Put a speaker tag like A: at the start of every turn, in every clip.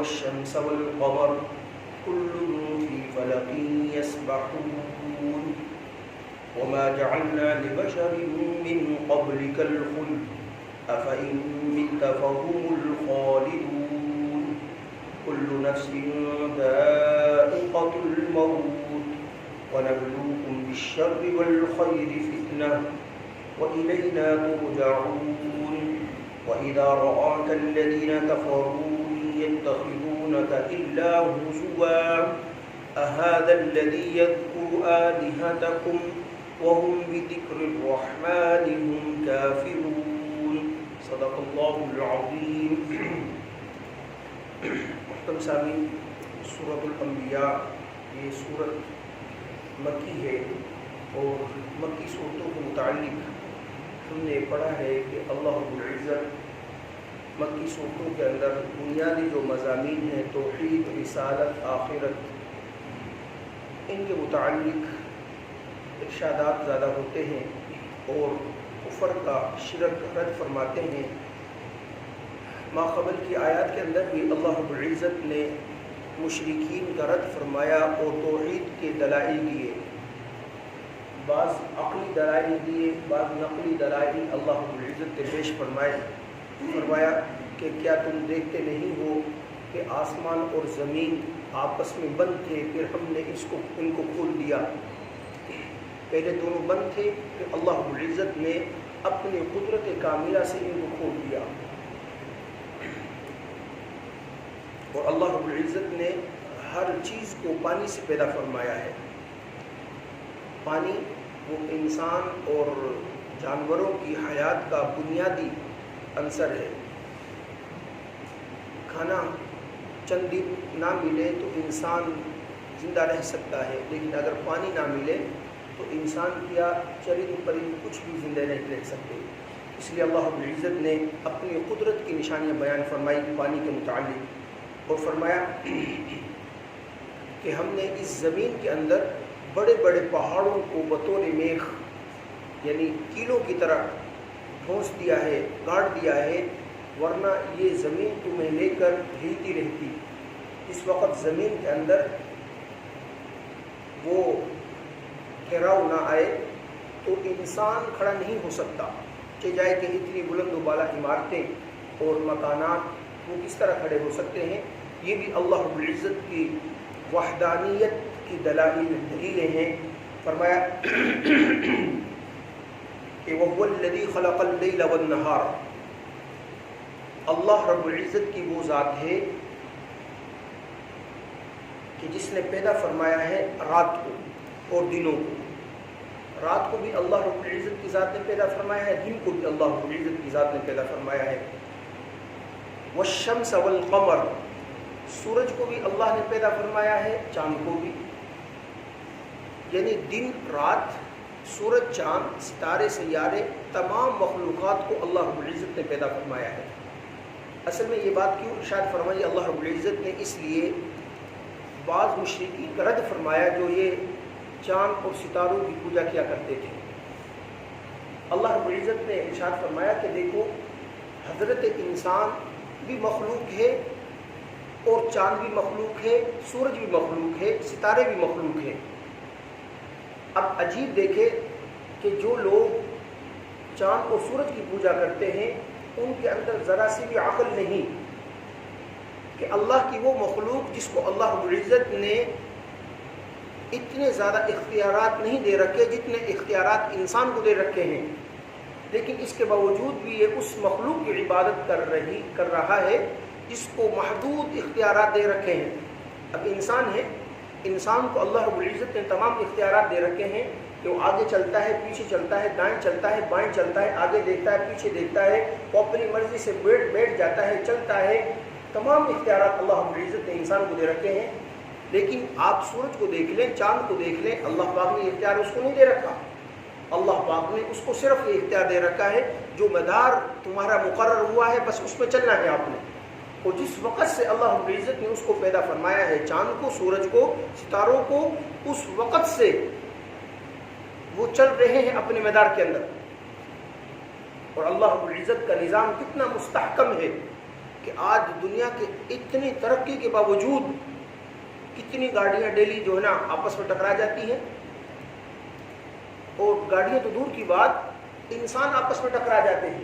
A: والشمس والقمر كل في فلك يسبحون وما جعلنا لبشر من قبلك الخلد أفإن مت فهم الخالدون كل نفس ذائقة الموت ونبلوكم بالشر والخير فتنة وإلينا ترجعون وإذا رآك الذين كفروا يتخذونك إلا هزوا أهذا الذي يذكر آلهتكم وهم بذكر الرحمن هم كافرون صدق الله العظيم. محترم سامعین، سورۃ الانبیاء یہ سورت مکی ہے اور مکی صورتوں کے متعلق ہم نے پڑھا ہے کہ اللہ رب العزت مکی صورتوں کے اندر بنیادی جو مضامین ہیں توحید، رسالت، آخرت، ان کے متعلق ارشادات زیادہ ہوتے ہیں اور کفر کا شرک رد فرماتے ہیں. ماقبل کی آیات کے اندر بھی اللہ رب العزت نے مشرکین کا رد فرمایا اور توحید کے دلائل دیے. بعض عقلی دلائل دیے، بعض نقلی دلائل اللہ رب العزت نے پیش فرمایا کہ کیا تم دیکھتے نہیں ہو کہ آسمان اور زمین آپس میں بند تھے، پھر ہم نے ان کو کھول دیا. پہلے دونوں بند تھے، پھر اللہ رب العزت نے اپنی قدرت کاملہ سے ان کو کھول دیا. اور اللہ رب العزت نے ہر چیز کو پانی سے پیدا فرمایا ہے. پانی وہ انسان اور جانوروں کی حیات کا بنیادی عنصر ہے. کھانا چند دن نہ ملے تو انسان زندہ رہ سکتا ہے، لیکن اگر پانی نہ ملے تو انسان کیا چرند پرند کچھ بھی زندہ نہیں رہ سکتے. اس لیے اللہ رب العزت نے اپنی قدرت کی نشانیاں بیان فرمائی پانی کے متعلق اور فرمایا کہ ہم نے اس زمین کے اندر بڑے بڑے پہاڑوں کو بطور میخ یعنی کیلوں کی طرح ٹھونس دیا ہے، گاڑ دیا ہے، ورنہ یہ زمین تمہیں لے کر ہلتی رہتی. اس وقت زمین کے اندر وہ ٹھہراؤ نہ آئے تو انسان کھڑا نہیں ہو سکتا. کہ جائے کہ اتنی بلند و بالا عمارتیں اور مکانات وہ کس طرح کھڑے ہو سکتے ہیں. یہ بھی اللہ رب العزت کی وحدانیت کی دلیلیں ہیں. فرمایا کہ وَهُوَ الَّذِي خَلَقَ اللَّيْلَ وَالنَّهَارَ، اللہ رب العزت کی وہ ذات ہے کہ جس نے پیدا فرمایا ہے رات کو اور دنوں کو. رات کو بھی اللہ رب العزت کی ذات نے پیدا فرمایا ہے، دن کو بھی اللہ رب العزت کی ذات نے پیدا فرمایا ہے. وَالشَّمْسَ وَالْقَمَرَ، سورج کو بھی اللہ نے پیدا فرمایا ہے، چاند کو بھی. یعنی دن رات، سورج، چاند، ستارے، سیارے، تمام مخلوقات کو اللہ رب العزت نے پیدا فرمایا ہے. اصل میں یہ بات کیوں ارشاد فرمائی اللہ رب العزت نے؟ اس لیے بعض مشرکین کا رد فرمایا جو یہ چاند اور ستاروں کی پوجا کیا کرتے تھے. اللہ رب العزت نے ارشاد فرمایا کہ دیکھو حضرت انسان بھی مخلوق ہے اور چاند بھی مخلوق ہے، سورج بھی مخلوق ہے، ستارے بھی مخلوق ہیں. اب عجیب دیکھے کہ جو لوگ چاند اور سورج کی پوجا کرتے ہیں ان کے اندر ذرا سی بھی عقل نہیں کہ اللہ کی وہ مخلوق جس کو اللہ رب العزت نے اتنے زیادہ اختیارات نہیں دے رکھے جتنے اختیارات انسان کو دے رکھے ہیں، لیکن اس کے باوجود بھی یہ اس مخلوق کی عبادت کر رہا ہے جس کو محدود اختیارات دے رکھے ہیں. اب انسان ہے، انسان کو اللہ رب العزت نے تمام اختیارات دے رکھے ہیں کہ وہ آگے چلتا ہے، پیچھے چلتا ہے، دائیں چلتا ہے، بائیں چلتا ہے، آگے دیکھتا ہے، پیچھے دیکھتا ہے، وہ اپنی مرضی سے بیٹھ جاتا ہے، چلتا ہے. تمام اختیارات اللہ رب العزت نے انسان کو دے رکھے ہیں. لیکن آپ سورج کو دیکھ لیں، چاند کو دیکھ لیں، اللہ پاک نے اختیار اس کو نہیں دے رکھا. اللہ پاک نے اس کو صرف یہ اختیار دے رکھا ہے جو مدار تمہارا مقرر ہوا ہے بس اس میں چلنا ہے آپ نے. اور جس وقت سے اللہ رب العزت نے اس کو پیدا فرمایا ہے، چاند کو، سورج کو، ستاروں کو، اس وقت سے وہ چل رہے ہیں اپنے مدار کے اندر. اور اللہ رب العزت کا نظام کتنا مستحکم ہے کہ آج دنیا کے اتنی ترقی کے باوجود کتنی گاڑیاں ڈیلی جو ہے نا آپس میں ٹکرا جاتی ہیں، اور گاڑیاں تو دور کی بات، انسان آپس میں ٹکرا جاتے ہیں،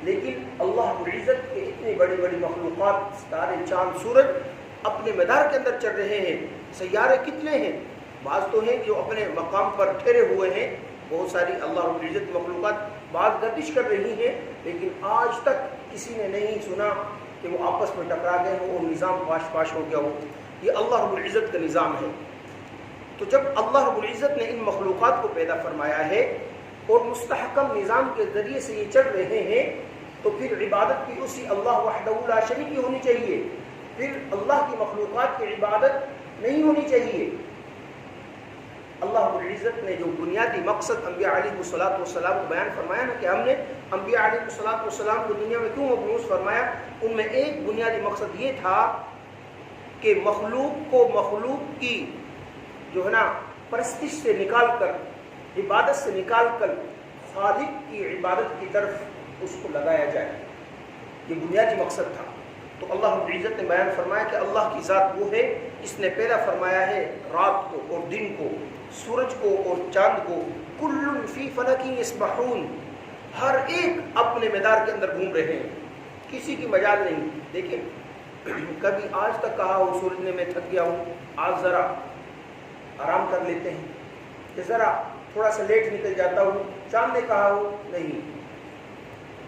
A: لیکن اللہ رب العزت کے اتنی بڑی بڑی مخلوقات، ستارے، چاند، سورج اپنے مدار کے اندر چل رہے ہیں۔ سیارے کتنے ہیں؟ بعض تو ہیں جو اپنے مقام پر ٹھہرے ہوئے ہیں، بہت ساری اللہ رب العزت کی مخلوقات بعض گردش کر رہی ہیں، لیکن آج تک کسی نے نہیں سنا کہ وہ آپس میں ٹکرا گئے ہوں اور نظام پاش پاش ہو گیا ہو۔ یہ اللہ رب العزت کا نظام ہے۔ تو جب اللہ رب العزت نے ان مخلوقات کو پیدا فرمایا ہے اور مستحکم نظام کے ذریعے سے یہ چل رہے ہیں، تو پھر عبادت بھی اسی اللہ وحدہ لا شریک کی ہونی چاہیے، پھر اللہ کی مخلوقات کی عبادت نہیں ہونی چاہیے۔ اللہ رب العزت نے جو بنیادی مقصد انبیاء علیہ الصلوۃ والسلام کو بیان فرمایا نا کہ ہم نے انبیاء علیہ الصلوۃ والسلام کو دنیا میں کیوں مبعوث فرمایا، ان میں ایک بنیادی مقصد یہ تھا کہ مخلوق کو مخلوق کی جو ہے نا پرستش سے نکال کر، عبادت سے نکال کر خالق کی عبادت کی طرف اس کو لگایا جائے۔ یہ بنیادی مقصد تھا۔ تو اللہ رب العزت نے بیان فرمایا کہ اللہ کی ذات وہ ہے، اس نے پیدا فرمایا ہے رات کو اور دن کو، سورج کو اور چاند کو، کل فی فلک یسبحون، ہر ایک اپنے مدار کے اندر گھوم رہے ہیں، کسی کی مجال نہیں۔ دیکھیں، کبھی آج تک کہا ہو سورج نے میں تھک گیا ہوں، آج ذرا آرام کر لیتے ہیں، کہ ذرا تھوڑا سا لیٹ نکل جاتا ہوں، چاند نے کہا ہو نہیں۔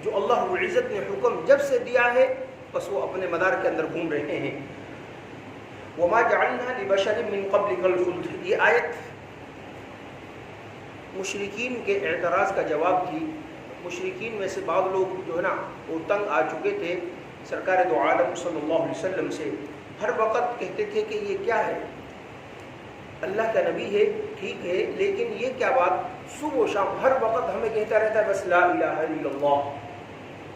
A: جو اللہ رب العزت نے حکم جب سے دیا ہے بس وہ اپنے مدار کے اندر گھوم رہے ہیں۔ وما جعلنا لبشر من قبلک الخلد، یہ آیت مشرکین کے اعتراض کا جواب تھی۔ مشرکین میں سے بعض لوگ جو ہے نا وہ تنگ آ چکے تھے سرکار دو عالم صلی اللہ علیہ وسلم سے، ہر وقت کہتے تھے کہ یہ کیا ہے، اللہ کا نبی ہے ٹھیک ہے، لیکن یہ کیا بات، صبح و شام ہر وقت ہمیں کہتا رہتا ہے بس لا الہ الا اللہ،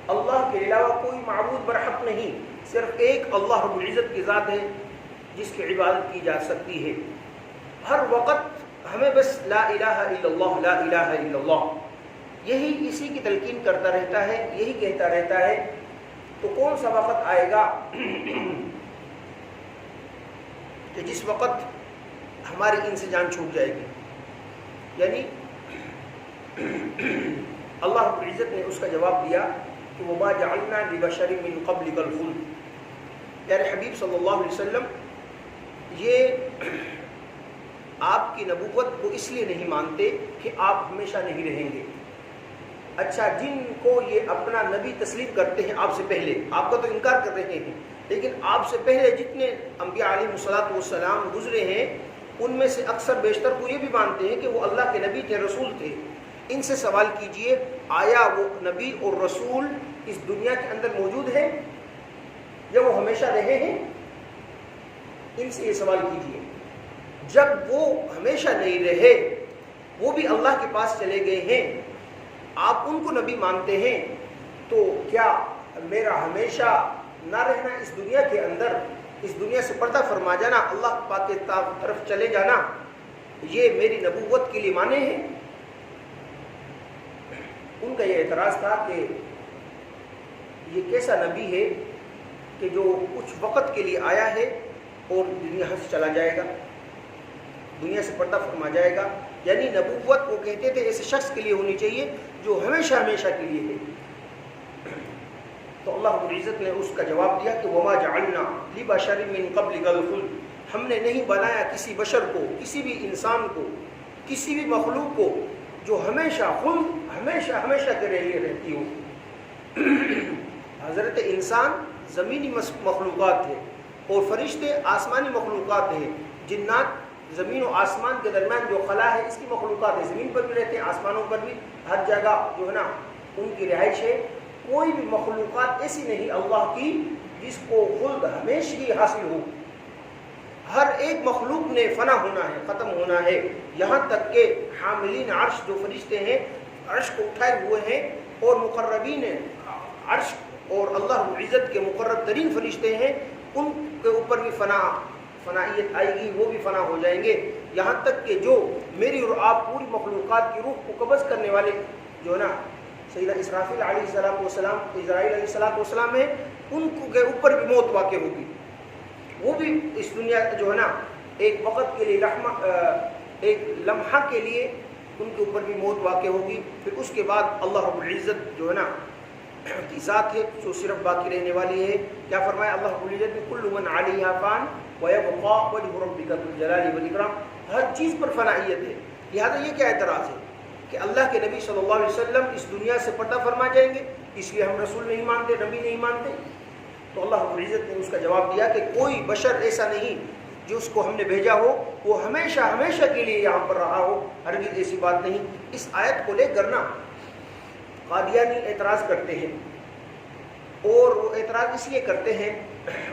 A: اللہ کے علاوہ کوئی معبود برحق نہیں، صرف ایک اللہ رب العزت کی ذات ہے جس کی عبادت کی جا سکتی ہے۔ ہر وقت ہمیں بس لا الہ الا اللہ، لا الہ الا اللہ، یہی اسی کی تلقین کرتا رہتا ہے، یہی کہتا رہتا ہے۔ تو کون سا وقت آئے گا کہ جس وقت ہماری ان سے جان چھوٹ جائے گی، یعنی اللہ رب العزت نے اس کا جواب دیا کہ وما جعلنا لبشر من قبلک الخلد۔ پیارے حبیب صلی اللہ علیہ وسلم یہ آپ کی نبوت کو اس لیے نہیں مانتے کہ آپ ہمیشہ نہیں رہیں گے۔ اچھا، جن کو یہ اپنا نبی تسلیم کرتے ہیں آپ سے پہلے، آپ کا تو انکار کر رہے ہیں، لیکن آپ سے پہلے جتنے انبیاء علیہ الصلوۃ والسلام گزرے ہیں ان میں سے اکثر بیشتر کو یہ بھی مانتے ہیں کہ وہ اللہ کے نبی تھے، رسول تھے۔ ان سے سوال کیجئے آیا وہ نبی اور رسول اس دنیا کے اندر موجود ہے یا وہ ہمیشہ رہے ہیں؟ ان سے یہ سوال کیجئے۔ جب وہ ہمیشہ نہیں رہے، وہ بھی اللہ کے پاس چلے گئے ہیں، آپ ان کو نبی مانتے ہیں، تو کیا میرا ہمیشہ نہ رہنا اس دنیا کے اندر، اس دنیا سے پردہ فرما جانا، اللہ پاک کے طرف چلے جانا، یہ میری نبوت کے لیے مانے ہیں؟ ان کا یہ اعتراض تھا کہ یہ کیسا نبی ہے کہ جو کچھ وقت کے لیے آیا ہے اور دنیا سے چلا جائے گا، دنیا سے پردہ فرما جائے گا۔ یعنی نبوت وہ کہتے تھے ایسے شخص کے لیے ہونی چاہیے جو ہمیشہ ہمیشہ کے لیے ہے۔ تو اللہ رب العزت نے اس کا جواب دیا کہ وما جعلنا لبشر من قبلک الخلد، ہم نے نہیں بنایا کسی بشر کو، کسی بھی انسان کو، کسی بھی مخلوق کو جو ہمیشہ خلد، ہمیشہ ہمیشہ کے لیے رہتی ہو۔ حضرت انسان زمینی مخلوقات ہے اور فرشتے آسمانی مخلوقات ہیں، جنات زمین و آسمان کے درمیان جو خلا ہے اس کی مخلوقات ہے، زمین پر بھی رہتے ہیں، آسمانوں پر بھی، ہر جگہ جو ہے نا ان کی رہائش ہے۔ کوئی بھی مخلوقات ایسی نہیں اللہ کی جس کو خلد ہمیشگی حاصل ہو۔ ہر ایک مخلوق نے فنا ہونا ہے، ختم ہونا ہے، یہاں تک کہ حاملین عرش جو فرشتے ہیں، عرش کو اٹھائے ہوئے ہیں، اور مقربین عرش اور اللہ رب العزت کے مقرب ترین فرشتے ہیں، ان کے اوپر بھی فنائیت آئے گی، وہ بھی فنا ہو جائیں گے، یہاں تک کہ جو میری اور آپ پوری مخلوقات کی روح کو قبض کرنے والے جو ہے نا سیدنا اسرافیل علیہ السلام، اسرائیل علیہ السلام ہے، ان کے اوپر بھی موت واقع ہوگی. وہ بھی اس دنیا جو ہے نا ایک وقت کے لیے ایک لمحہ کے لیے ان کے اوپر بھی موت واقع ہوگی. پھر اس کے بعد اللہ رب العزت جو ہے نا کی ذات ہے جو صرف باقی رہنے والی ہے. کیا فرمایا اللہ رب العزت نے؟ کل من علیہا فان ویبقا وجہ ربک ذو الجلال والاکرام. ہر چیز پر فنائیت ہے. لہذا یہ کیا اعتراض ہے کہ اللہ کے نبی صلی اللہ علیہ وسلم اس دنیا سے پردہ فرما جائیں گے اس لیے ہم رسول نہیں مانتے، نبی نہیں مانتے؟ تو اللہ رب العزت نے اس کا جواب دیا کہ کوئی بشر ایسا نہیں جس کو ہم نے بھیجا ہو وہ ہمیشہ ہمیشہ کے لیے یہاں پر رہا ہو. ہرگز ایسی بات نہیں. اس آیت کو لے کر نا قادیانی اعتراض کرتے ہیں، اور وہ اعتراض اس لیے کرتے ہیں،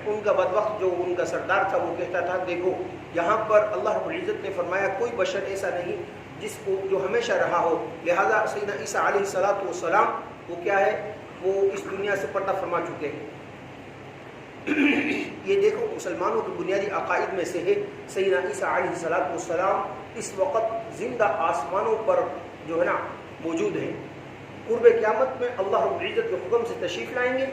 A: ان کا بدبخت جو ان کا سردار تھا وہ کہتا تھا دیکھو یہاں پر اللہ رب العزت نے فرمایا کوئی بشر ایسا نہیں جس کو جو ہمیشہ رہا ہو. لہذا سیدنا عیسیٰ علیہ السلام وہ کیا ہے، وہ اس دنیا سے پردہ فرما چکے ہیں. یہ دیکھو مسلمانوں کی بنیادی عقائد میں سے ہے. سیدنا عیسیٰ علیہ السلام اس وقت زندہ آسمانوں پر جو ہے نا موجود ہیں. قرب قیامت میں اللہ رب العزت کے حکم سے تشریف لائیں گے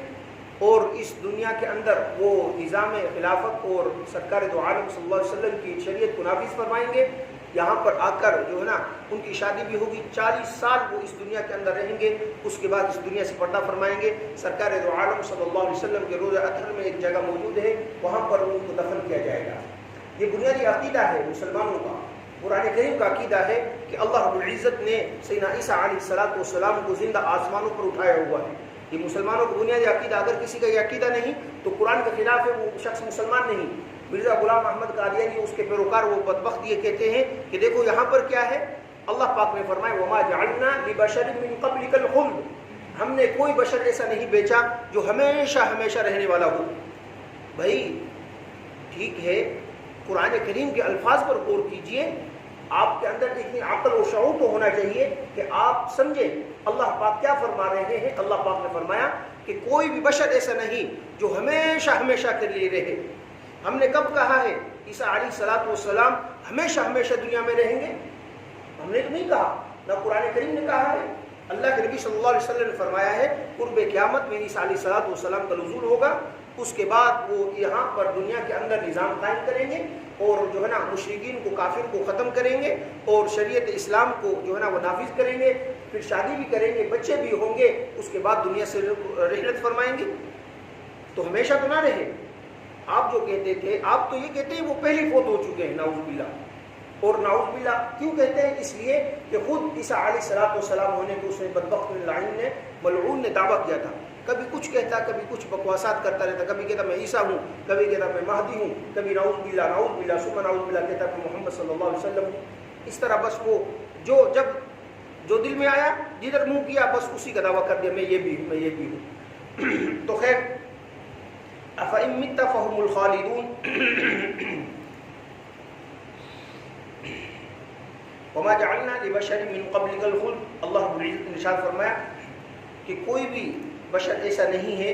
A: اور اس دنیا کے اندر وہ نظام خلافت اور سرکار دو عالم صلی اللہ علیہ وسلم کی شریعت کو نافذ فرمائیں گے. یہاں پر آ کر جو ہے نا ان کی شادی بھی ہوگی. 40 سال وہ اس دنیا کے اندر رہیں گے. اس کے بعد اس دنیا سے پردہ فرمائیں گے. سرکار دو عالم صلی اللہ علیہ وسلم کے روضہ اطہر میں ایک جگہ موجود ہے، وہاں پر ان کو دفن کیا جائے گا. یہ بنیادی عقیدہ ہے مسلمانوں کا. قرآن کریم کا عقیدہ ہے کہ اللہ رب العزت نے سیدنا عیسیٰ علیہ السلام کو زندہ آسمانوں پر اٹھایا ہوا ہے. یہ مسلمانوں کو بنیادی عقیدہ. اگر کسی کا یہ عقیدہ نہیں تو قرآن کے خلاف ہے، وہ شخص مسلمان نہیں. مرزا غلام احمد قادیانی اس کے پیروکار وہ بدبخت یہ کہتے ہیں کہ دیکھو یہاں پر کیا ہے، اللہ پاک نے فرمایا وما جعلنا لبشر من قبلک الخلد، ہم نے کوئی بشر ایسا نہیں بیچا جو ہمیشہ ہمیشہ رہنے والا ہو. بھائی ٹھیک ہے، قرآن کریم کے الفاظ پر غور کیجئے. آپ کے اندر اتنی عقل و شعور تو ہونا چاہیے کہ آپ سمجھیں اللہ پاک کیا فرما رہے ہیں. اللہ پاک نے فرمایا کہ کوئی بھی بشر ایسا نہیں جو ہمیشہ ہمیشہ کے لیے رہے. ہم نے کب کہا ہے عیسیٰ علیہ السلام ہمیشہ ہمیشہ دنیا میں رہیں گے؟ ہم نے تو نہیں کہا، نہ قرآن کریم نے کہا ہے. اللہ کے نبی صلی اللہ علیہ وسلم نے فرمایا ہے قرب قیامت میں عیسیٰ علیہ السلام کا نزول ہوگا. اس کے بعد وہ یہاں پر دنیا کے اندر نظام قائم کریں گے اور جو ہے نا مشرکین کو کافر کو ختم کریں گے اور شریعت اسلام کو جو ہے نا وہ نافذ کریں گے. پھر شادی بھی کریں گے، بچے بھی ہوں گے. اس کے بعد دنیا سے رحلت فرمائیں گے. تو ہمیشہ تو نہ رہے. آپ جو کہتے تھے، آپ تو یہ کہتے ہیں وہ پہلے فوت ہو چکے ہیں، نعوذ باللہ. اور نعوذ باللہ کیوں کہتے ہیں؟ اس لیے کہ خود عیسیٰ علیہ السلام ہونے کو اس نے بدبخت لعین نے ملعون نے دعویٰ کیا تھا. کبھی کچھ کہتا، کبھی کچھ بکواسات کرتا رہتا. کبھی کہتا میں عیسیٰ ہوں، کبھی کہتا میں مہدی ہوں، کبھی نعوذ باللہ ثم نعوذ باللہ کہتا کہ محمد صلی اللہ علیہ وسلم. اس طرح بس وہ جو دل میں آیا، جدھر منہ کیا بس اسی کا دعویٰ کر دیا میں یہ بھی ہوں، میں یہ بھی ہوں. تو خیر افإن مت فهم الخالدون وما جعلنا لبشر من قبلك الخلد. اللہ رب العزت نے ارشاد فرمایا کہ کوئی بھی بشر ایسا نہیں ہے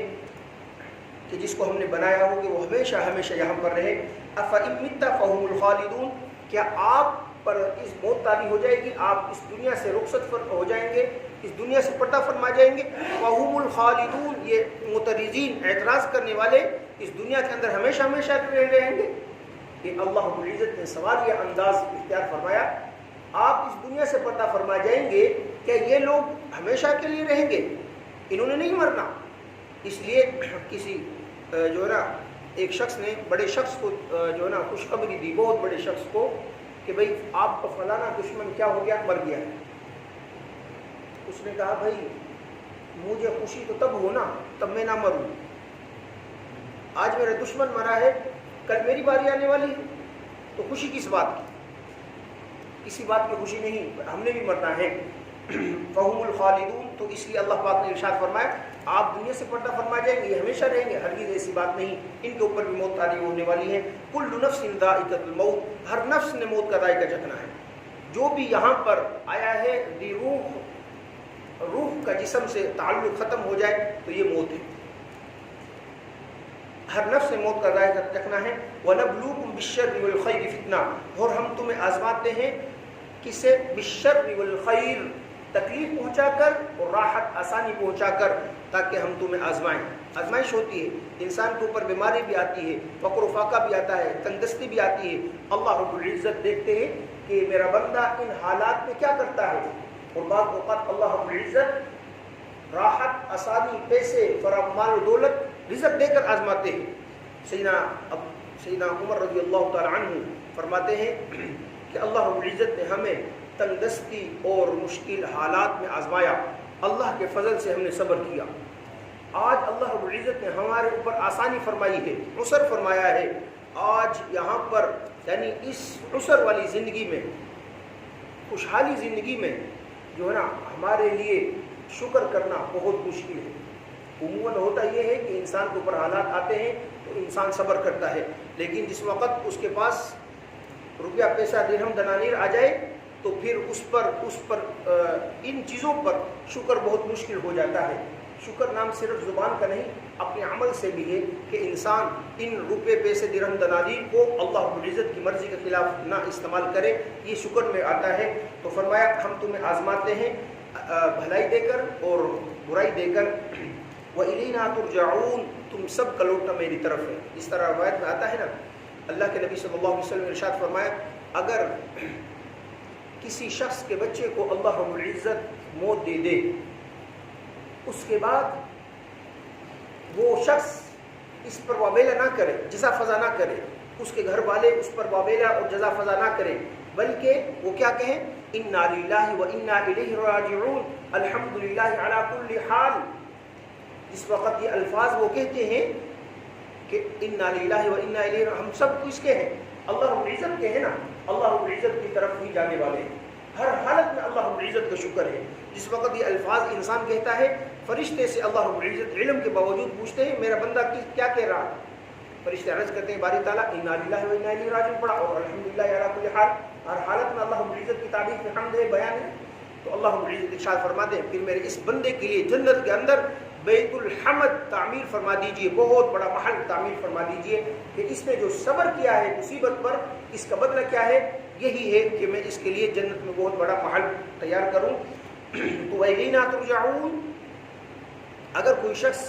A: کہ جس کو ہم نے بنایا ہو کہ وہ ہمیشہ ہمیشہ یہاں پر رہے. افإن مت فهم الخالدون، کیا آپ پر اس موت تاری ہو جائے گی، آپ اس دنیا سے رخصت ہو جائیں گے، اس دنیا سے پردہ فرما جائیں گے. فهم الخالدون، یہ معترضین اعتراض کرنے والے اس دنیا کے اندر ہمیشہ ہمیشہ رہیں گے. کہ اللہ رب العزت نے سوال یہ انداز اختیار فرمایا آپ اس دنیا سے پردہ فرما جائیں گے، کیا یہ لوگ ہمیشہ کے لیے رہیں گے؟ انہوں نے نہیں مرنا. اس لیے کسی جو ہے نا ایک شخص نے بڑے شخص کو جو ہے نا خوشخبری دی، بہت بڑے شخص کو، کہ بھئی آپ کا فلانا دشمن کیا ہو گیا، مر گیا. اس نے کہا بھائی مجھے خوشی تو تب ہو نا تب میں نہ مروں. آج میرا دشمن مرا ہے، کل میری باری آنے والی ہے، تو خوشی کس بات کی؟ کسی بات کی خوشی نہیں، ہم نے بھی مرنا ہے. فهم الخالدون، تو اس لیے اللہ پاک نے ارشاد فرمایا آپ دنیا سے پردہ فرما جائیں گے، یہ ہمیشہ رہیں گے. ہرگز ایسی بات نہیں، ان کے اوپر بھی موت تاری ہونے والی ہے. کل نفس ذائقۃ الموت، ہر نفس نے موت کا ذائقہ چکھنا ہے. جو بھی یہاں پر آیا ہے دی روح کا جسم سے تعلق ختم ہو جائے تو یہ موت ہے. ہر نفس نے موت کا ذائقہ چکھنا ہے. وَنَبْلُوكُمْ بِالشَّرِّ وَالْخَيْرِ فِتْنَةً، اور ہم تمہیں آزماتے ہیں کسے؟ بالشر والخیر، تکلیف پہنچا کر اور راحت آسانی پہنچا کر، تاکہ ہم تمہیں آزمائیں. آزمائش ہوتی ہے، انسان کے اوپر بیماری بھی آتی ہے، فقر و فاقہ بھی آتا ہے، تندرستی بھی آتی ہے، اللہ رب العزت دیکھتے ہیں کہ میرا بندہ ان حالات میں کیا کرتا ہے، اور بعض اوقات اللہ رب العزت راحت، آسانی، پیسے، مال و دولت، رزق دے کر آزماتے ہیں۔ سیدنا عمر رضی اللہ تعالی عنہ فرماتے ہیں کہ اللہ رب العزت نے ہمیں تندرستی اور مشکل حالات میں آزمایا، اللہ کے فضل سے ہم نے صبر کیا۔ آج اللہ رب العزت نے ہمارے اوپر آسانی فرمائی ہے، عسر فرمایا ہے۔ آج یہاں پر یعنی اس عسر والی زندگی میں، خوشحالی زندگی میں جو ہے نا، ہمارے لیے شکر کرنا بہت مشکل ہے۔ عموماً ہوتا یہ ہے کہ انسان کے اوپر حالات آتے ہیں تو انسان صبر کرتا ہے، لیکن جس وقت اس کے پاس روپیہ پیسہ درہم دنانیر آ جائے تو پھر اس پر ان چیزوں پر شکر بہت مشکل ہو جاتا ہے۔ شکر نام صرف زبان کا نہیں، اپنے عمل سے بھی ہے کہ انسان ان روپے پیسے درہم دنانیر کو اللہ رب العزت کی مرضی کے خلاف نہ استعمال کرے، یہ شکر میں آتا ہے۔ تو فرمایا ہم تمہیں آزماتے ہیں بھلائی دے کر اور برائی دے کر، وَإِلَيْنَا تُرْجَعُونَ، تم سب کا لوٹنا میری طرف ہے۔ اس طرح روایت میں آتا ہے نا، اللہ کے نبی صلی اللہ علیہ وسلم نے ارشاد فرمایا، اگر کسی شخص کے بچے کو اللہ رب العزت موت دے دے، اس کے بعد وہ شخص اس پر وابیلہ نہ کرے، جزا فضا نہ کرے، اس کے گھر والے اس پر وابیلہ اور جزا فضا نہ کریں، بلکہ وہ کیا کہیں، اِنَّا لِلَّهِ وَإِنَّا إِلَيْهِ رَاجِعُونَ، الحمد للہ علی کل حال۔ اس وقت یہ الفاظ وہ کہتے ہیں کہ اِنَّا لِلَّهِ وَإِنَّا إِلَيْهِ، ہم سب کس کے ہیں، اللہ رب العزت کے ہیں نا، اللہ رب العزت کی طرف ہی جانے والے ہیں۔ ہر حالت میں اللہ رب العزت کا شکر ہے۔ جس وقت یہ الفاظ انسان کہتا ہے، فرشتے سے اللہ رب العزت علم کے باوجود پوچھتے ہیں میرا بندہ کیا کہہ رہا ہے، فرشتے عرض کرتے ہیں باری تعالیٰ اِنَّا لِلَّهِ وَإِنَّا إِلَيْهِ راجعون پڑھا، اور الحمدللہ علی کل حال، ہر حالت میں اللہ رب العزت کی تعریف میں حمد ہے، بیان ہے۔ تو اللہ رب العزت ارشاد فرماتے ہیں پھر میرے اس بندے کے لیے جنت کے اندر بیت الحمد تعمیر فرما دیجئے، بہت بڑا محل تعمیر فرما دیجئے، کہ اس نے جو صبر کیا ہے مصیبت پر، اس کا بدلہ کیا ہے، یہی ہے کہ میں اس کے لیے جنت میں بہت بڑا محل تیار کروں۔ تو وَإِلَيْنَا تُرْجَعُونَ، اگر کوئی شخص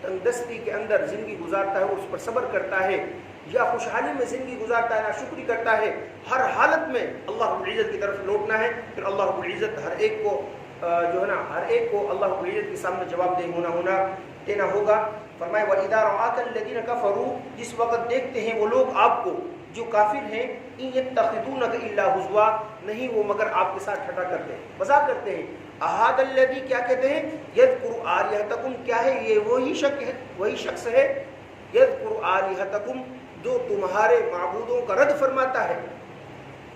A: تندرستی کے اندر زندگی گزارتا ہے، اس پر صبر کرتا ہے، یا خوشحالی میں زندگی گزارتا ہے، ناشکری کرتا ہے، ہر حالت میں اللہ رب العزت کی طرف لوٹنا ہے، پھر اللہ رب العزت ہر ایک کو جو ہے نا، ہر ایک کو اللہ رب العزت کے سامنے جواب دینا ہوگا۔ فرمائے وَإِذَا رَآكَ الَّذِينَ كَفَرُوا، جس وقت دیکھتے ہیں وہ لوگ آپ کو جو کافر ہیں، إِن يَتَّخِذُونَكَ إِلَّا هُزُوًا، نہیں وہ مگر آپ کے ساتھ ٹھٹا کرتے ہیں، مذاق کرتے ہیں۔ أَهَذَا الَّذِي، کیا کہتے ہیں، يَذْكُرُ آلِهَتَكُمْ، کیا ہے یہ وہی شخص ہے، يَذْكُرُ آلِهَتَكُمْ، جو تمہارے معبودوں کا رد فرماتا ہے،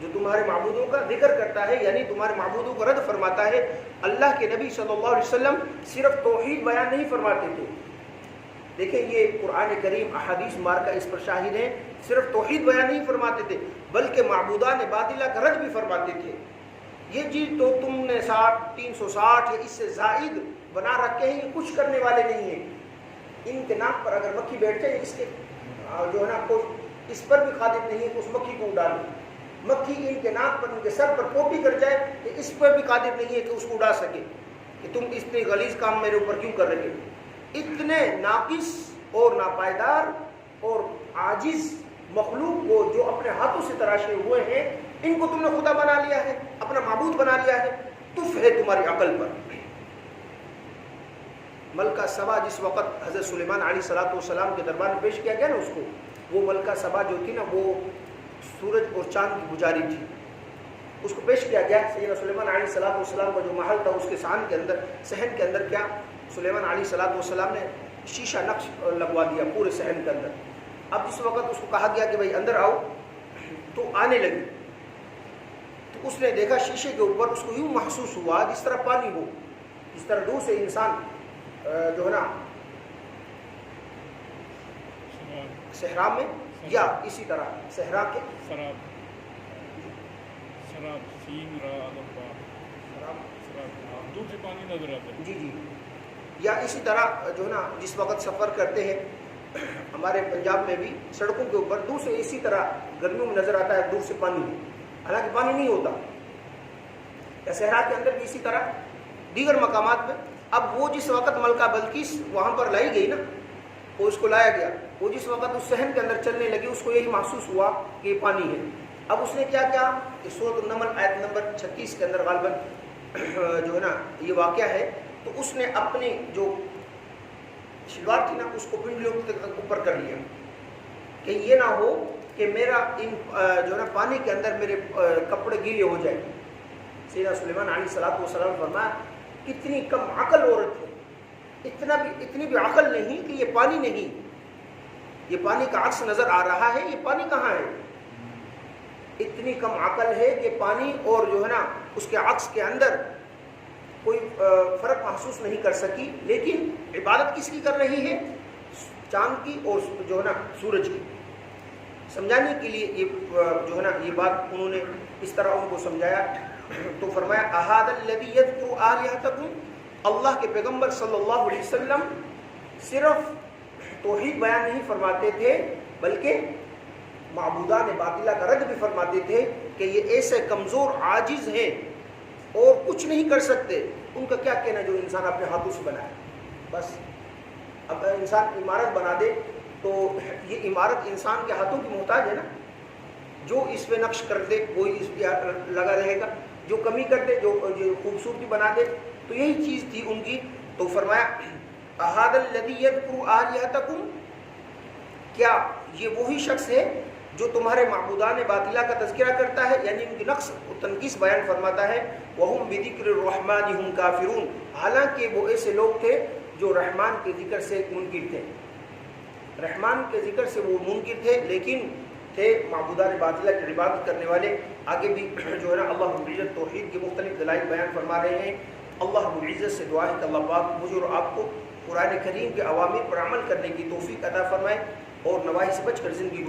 A: جو تمہارے معبودوں کا ذکر کرتا ہے، یعنی تمہارے معبودوں کو رد فرماتا ہے۔ اللہ کے نبی صلی اللہ علیہ وسلم صرف توحید بیان نہیں فرماتے تھے، دیکھیں یہ قرآن کریم احادیث مبارکہ اس پر شاہد ہیں، صرف توحید بیان نہیں فرماتے تھے بلکہ معبودان باطلہ کا رد بھی فرماتے تھے۔ یہ چیز تو تم نے 360 یا اس سے زائد بنا رکھے ہیں، یہ کچھ کرنے والے نہیں ہیں، ان کے ناک پر اگر مکھی بیٹھ جائے، اس کے جو ہے نا کوئی اس پر بھی قادر نہیں ہے کہ اس مکھی کو اڑا لے، مکھی ان کے ناک پر، ان کے سر پر پوٹی کر جائے کہ اس پر بھی قادر نہیں ہے کہ اس کو اڑا سکے، کہ تم اتنے غلیظ کام میرے اوپر کیوں کر رہے ہو۔ اتنے ناقص اور ناپائیدار اور عاجز مخلوق کو جو اپنے ہاتھوں سے تراشے ہوئے ہیں، ان کو تم نے خدا بنا لیا ہے، اپنا معبود بنا لیا ہے، تف ہے تمہاری عقل پر۔ ملکہ سبا جس وقت حضرت سلیمان علیہ السلام کے دربار میں پیش کیا گیا نا اس کو، وہ ملکہ سبا جو تھی نا، وہ سورج اور چاند کی پجاری تھی، اس کو پیش کیا گیا۔ سیدنا سلیمان علیہ السلام کا جو محل تھا، اس کے صحن کے اندر کیا، سلیمان علیہ السلام نے شیشہ نقش لگوا دیا پورے صحن کے اندر۔ اب جس وقت اس کو کہا گیا کہ بھائی اندر آؤ، تو آنے لگی، تو اس نے دیکھا شیشے کے اوپر، اس کو یوں محسوس ہوا جس طرح پانی ہو، جس طرح دور سے انسان جو ہے نا صحرا میں، یا اسی طرح صحرا کے
B: دور سے پانی نظر آتا ہے،
A: جی، یا اسی طرح جو ہے نا جس وقت سفر کرتے ہیں، ہمارے پنجاب میں بھی سڑکوں کے اوپر دور سے اسی طرح گرمیوں میں نظر آتا ہے، دور سے پانی، حالانکہ پانی نہیں ہوتا، یا صحرا کے اندر بھی اسی طرح دیگر مقامات میں اب وہ جس وقت ملکہ بلقیس وہاں پر لائی گئی نا، وہ اس کو لایا گیا، وہ جس وقت اس صحن کے اندر چلنے لگی اس کو یہی محسوس ہوا کہ یہ پانی ہے۔ اب اس نے کیا کیا کہ سورۃ النمل آیت نمبر 36 کے اندر غالباً جو ہے نا یہ واقعہ ہے، تو اس نے اپنی جو شلوار تھی نا اس کو پنڈلیوں تک اوپر کر لیا کہ یہ نہ ہو کہ میرا ان جو ہے نا پانی کے اندر میرے کپڑے گیلے ہو جائیں۔ سیدنا سلیمان علیہ الصلوۃ والسلام فرمایا کتنی کم عقل عورت ہے، اتنی بھی عقل نہیں کہ یہ پانی نہیں، یہ پانی کا عکس نظر آ رہا ہے، یہ پانی کہاں ہے؟ اتنی کم عقل ہے کہ پانی اور جو ہے نا اس کے عکس کے اندر کوئی فرق محسوس نہیں کر سکی، لیکن عبادت کس کی کر رہی ہے؟ چاند کی اور جو ہے نا سورج کی۔ سمجھانے کے لیے یہ جو ہے نا یہ بات انہوں نے اس طرح ان کو سمجھایا، تو فرمایا احاد الذی یذکر آلہتکم، اللہ کے پیغمبر صلی اللہ علیہ وسلم صرف توحید بیان نہیں فرماتے تھے بلکہ معبودان باطلہ کا رد بھی فرماتے تھے کہ یہ ایسے کمزور عاجز ہیں اور کچھ نہیں کر سکتے، ان کا کیا کہنا جو انسان اپنے ہاتھوں سے بنائے۔ بس اب انسان عمارت بنا دے تو یہ عمارت انسان کے ہاتھوں کی محتاج ہے نا، جو اس پہ نقش کر دے وہی اس پہ لگا رہے گا، جو کمی کر دے، جو خوبصورتی بنا دے، تو یہی چیز تھی ان کی۔ تو فرمایا احاد الذی یذکر آلہتکم، کیا یہ وہی شخص ہے جو تمہارے معبودان باطلہ کا تذکرہ کرتا ہے، یعنی ان کی نقص و تنقیص بیان فرماتا ہے، وَهُمْ بِذِكْرِ الرَّحْمَنِ هُمْ كَافِرُونَ، حالانکہ وہ ایسے لوگ تھے جو رحمان کے ذکر سے منکر تھے، رحمان کے ذکر سے وہ منکر تھے، لیکن تھے معبودان باطلہ کی عبادت کرنے والے۔ آگے بھی جو ہے نا اللہ رب العزت توحید کے مختلف دلائل بیان فرما رہے ہیں۔ اللہ رب العزت سے دعا ہے کہ اللہ پاک مجھے اور آپ کو قرآن کریم کے اوامر پر عمل کرنے کی توفیق عطا فرمائے اور نواہی سے بچ کر زندگی